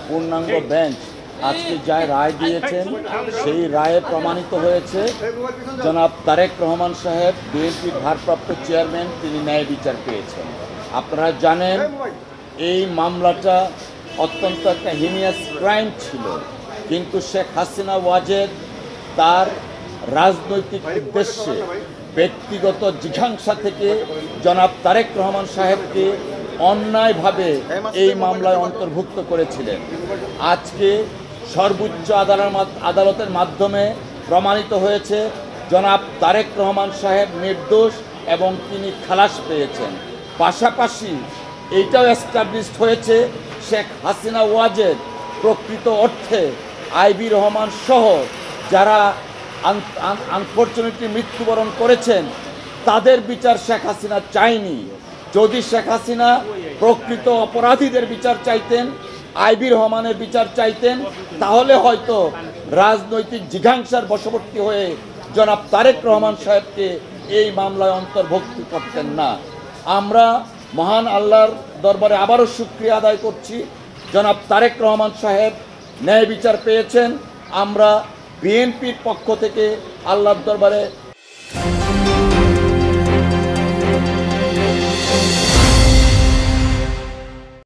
পূর্ণাঙ্গ বেঞ্চ আজকে যা রায় দিয়েছেন সেই রায়ে প্রমাণিত হয়েছে জনাব তারেক রহমান সাহেব বিএনপির ভারপ্রাপ্ত চেয়ারম্যান, তিনি ন্যায় বিচার পেয়েছেন। আপনারা জানেন এই মামলাটা অত্যন্ত একটা হিনিয়াস ক্রাইম ছিল, কিন্তু শেখ হাসিনা ওয়াজেদ তার রাজনৈতিক উদ্দেশ্যে ব্যক্তিগত জিঘাংসা থেকে জনাব তারেক রহমান সাহেবকে অন্যায়ভাবে এই মামলায় অন্তর্ভুক্ত করেছিলেন। আজকে সর্বোচ্চ আদালতের মাধ্যমে প্রমাণিত হয়েছে জনাব তারেক রহমান সাহেব নির্দোষ এবং তিনি খালাস পেয়েছেন। পাশাপাশি এইটাও এস্টাবলিশড হয়েছে শেখ হাসিনা ওয়াজেদ প্রকৃত অর্থে আইবি রহমান সহ যারা আনফর্চুনেটলি মৃত্যুবরণ করেছেন তাদের বিচার শেখ হাসিনা চায়নি। যদি শেখ হাসিনা প্রকৃত অপরাধীদের বিচার চাইতেন, আইবি রহমানের বিচার চাইতেন, তাহলে হয়তো রাজনৈতিক জিঘাংসার বশবর্তী হয়ে জনাব তারেক রহমান সাহেবকে এই মামলায় অন্তর্ভুক্ত করতেন না। আমরা মহান আল্লাহর দরবারে আবারও শুকরিয়া আদায় করছি, জনাব তারেক রহমান সাহেব ন্যায় বিচার পেয়েছেন। আমরা বিএনপির পক্ষ থেকে আল্লাহর দরবারে